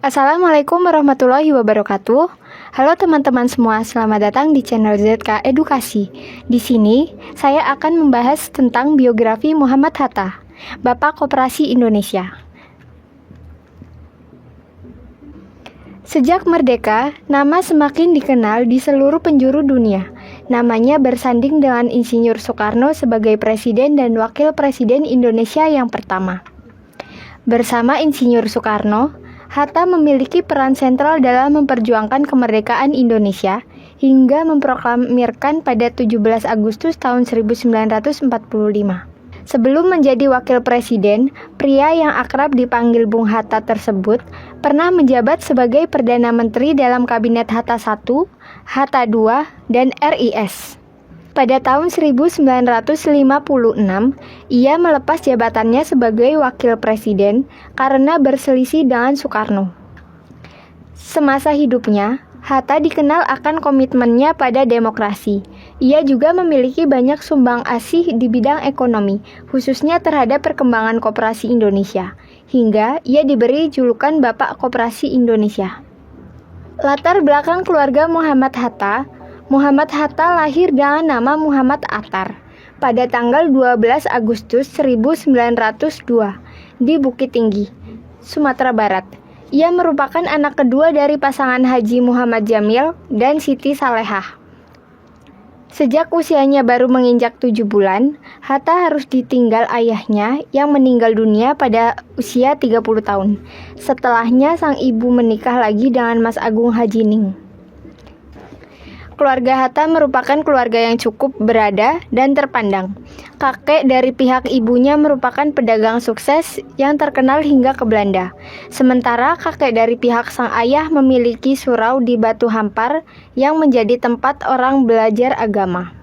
Assalamualaikum warahmatullahi wabarakatuh. Halo teman-teman semua, selamat datang di channel ZK Edukasi. Di sini, saya akan membahas tentang biografi Muhammad Hatta, Bapak Koperasi Indonesia. Sejak merdeka, nama semakin dikenal di seluruh penjuru dunia. Namanya bersanding dengan Insinyur Soekarno sebagai Presiden dan Wakil Presiden Indonesia yang pertama. Bersama Insinyur Soekarno, Hatta memiliki peran sentral dalam memperjuangkan kemerdekaan Indonesia hingga memproklamirkan pada 17 Agustus tahun 1945. Sebelum menjadi wakil presiden, pria yang akrab dipanggil Bung Hatta tersebut pernah menjabat sebagai Perdana Menteri dalam Kabinet Hatta I, Hatta II, dan RIS. Pada tahun 1956, ia melepas jabatannya sebagai wakil presiden karena berselisih dengan Soekarno. Semasa hidupnya, Hatta dikenal akan komitmennya pada demokrasi. Ia juga memiliki banyak sumbang asih di bidang ekonomi, khususnya terhadap perkembangan koperasi Indonesia, hingga ia diberi julukan Bapak Koperasi Indonesia. Latar belakang keluarga Muhammad Hatta lahir dengan nama Muhammad Attar pada tanggal 12 Agustus 1902 di Bukit Tinggi, Sumatera Barat. Ia merupakan anak kedua dari pasangan Haji Muhammad Jamil dan Siti Salehah. Sejak usianya baru menginjak 7 bulan, Hatta harus ditinggal ayahnya yang meninggal dunia pada usia 30 tahun. Setelahnya sang ibu menikah lagi dengan Mas Agung Hajining. Keluarga Hatta merupakan keluarga yang cukup berada dan terpandang. Kakek dari pihak ibunya merupakan pedagang sukses yang terkenal hingga ke Belanda. Sementara kakek dari pihak sang ayah memiliki surau di Batu Hampar yang menjadi tempat orang belajar agama.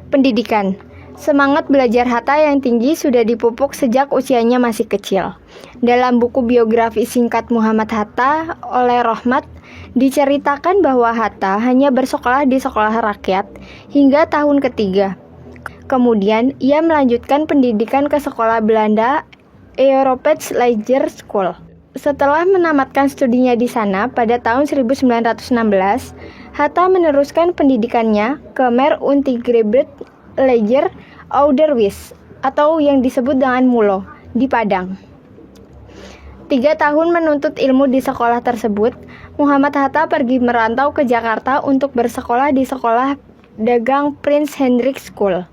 Pendidikan. Semangat belajar Hatta yang tinggi sudah dipupuk sejak usianya masih kecil. Dalam buku biografi singkat Muhammad Hatta oleh Rohmat, diceritakan bahwa Hatta hanya bersekolah di sekolah rakyat hingga tahun ketiga. Kemudian, ia melanjutkan pendidikan ke sekolah Belanda, Europese Leger School. Setelah menamatkan studinya di sana pada tahun 1916, Hatta meneruskan pendidikannya ke Mer Untigebreit Leger Ouderwijs atau yang disebut dengan MULO di Padang. 3 tahun menuntut ilmu di sekolah tersebut, Muhammad Hatta pergi merantau ke Jakarta untuk bersekolah di Sekolah Dagang Prince Hendrik School.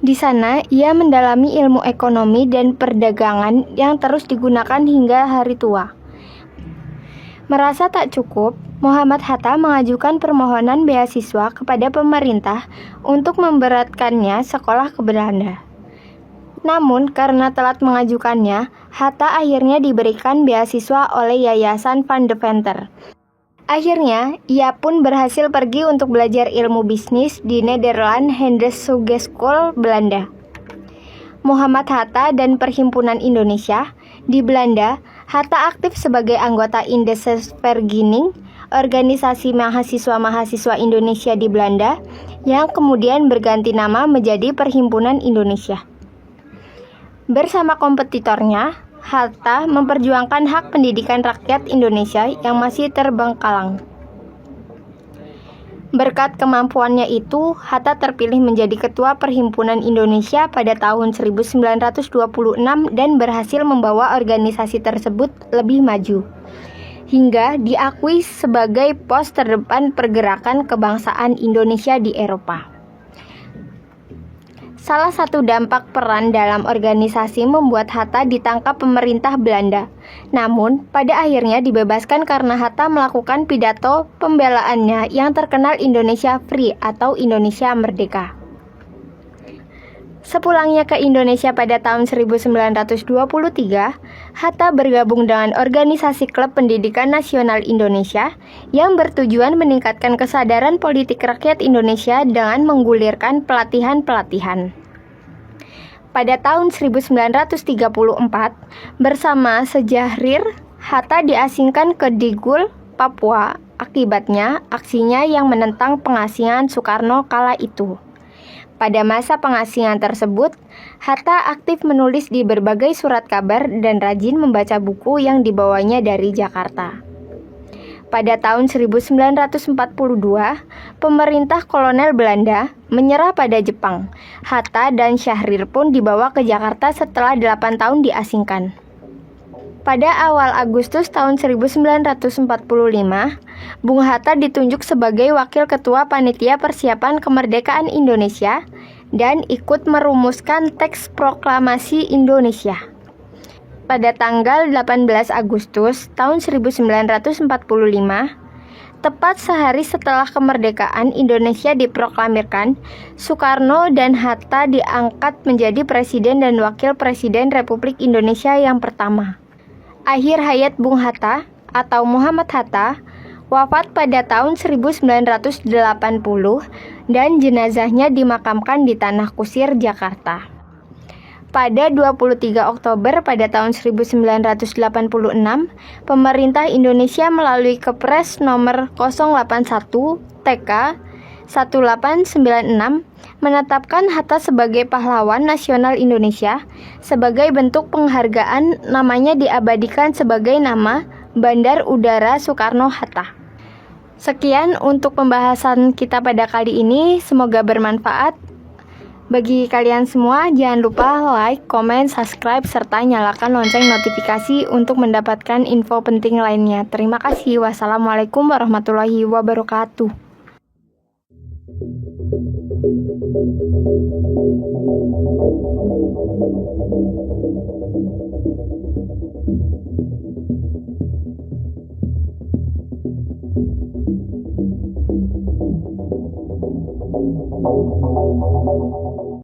Di sana, ia mendalami ilmu ekonomi dan perdagangan yang terus digunakan hingga hari tua. Merasa tak cukup, Muhammad Hatta mengajukan permohonan beasiswa kepada pemerintah untuk memberatkannya sekolah ke Belanda. Namun, karena telat mengajukannya, Hatta akhirnya diberikan beasiswa oleh Yayasan Van Deventer. Akhirnya, ia pun berhasil pergi untuk belajar ilmu bisnis di Nederland Handelshogeschool Belanda. Muhammad Hatta dan Perhimpunan Indonesia di Belanda, Hatta aktif sebagai anggota Indesesvergunning, organisasi mahasiswa-mahasiswa Indonesia di Belanda, yang kemudian berganti nama menjadi Perhimpunan Indonesia. Bersama kompetitornya, Hatta memperjuangkan hak pendidikan rakyat Indonesia yang masih terbengkalai. Berkat kemampuannya itu, Hatta terpilih menjadi Ketua Perhimpunan Indonesia pada tahun 1926 dan berhasil membawa organisasi tersebut lebih maju, hingga diakui sebagai pos terdepan pergerakan kebangsaan Indonesia di Eropa. Salah satu dampak peran dalam organisasi membuat Hatta ditangkap pemerintah Belanda. Namun, pada akhirnya dibebaskan karena Hatta melakukan pidato pembelaannya yang terkenal Indonesia Free atau Indonesia Merdeka. Sepulangnya ke Indonesia pada tahun 1923, Hatta bergabung dengan organisasi Klub Pendidikan Nasional Indonesia yang bertujuan meningkatkan kesadaran politik rakyat Indonesia dengan menggulirkan pelatihan-pelatihan. Pada tahun 1934, bersama Sejahrir, Hatta diasingkan ke Digul, Papua. Akibatnya, aksinya yang menentang pengasingan Soekarno kala itu. Pada masa pengasingan tersebut, Hatta aktif menulis di berbagai surat kabar dan rajin membaca buku yang dibawanya dari Jakarta. Pada tahun 1942, pemerintah kolonial Belanda menyerah pada Jepang. Hatta dan Syahrir pun dibawa ke Jakarta setelah 8 tahun diasingkan. Pada awal Agustus tahun 1945, Bung Hatta ditunjuk sebagai Wakil Ketua Panitia Persiapan Kemerdekaan Indonesia dan ikut merumuskan teks Proklamasi Indonesia. Pada tanggal 18 Agustus tahun 1945, tepat sehari setelah kemerdekaan Indonesia diproklamirkan, Soekarno dan Hatta diangkat menjadi Presiden dan Wakil Presiden Republik Indonesia yang pertama. Akhir hayat Bung Hatta atau Muhammad Hatta wafat pada tahun 1980 dan jenazahnya dimakamkan di Tanah Kusir, Jakarta. Pada 23 Oktober pada tahun 1986, pemerintah Indonesia melalui Kepres nomor 081 TK 1896 menetapkan Hatta sebagai pahlawan nasional Indonesia. Sebagai bentuk penghargaan, namanya diabadikan sebagai nama Bandar Udara Soekarno-Hatta. Sekian untuk pembahasan kita pada kali ini, semoga bermanfaat. Bagi kalian semua, jangan lupa like, comment, subscribe, serta nyalakan lonceng notifikasi untuk mendapatkan info penting lainnya. Terima kasih. Wassalamualaikum warahmatullahi wabarakatuh.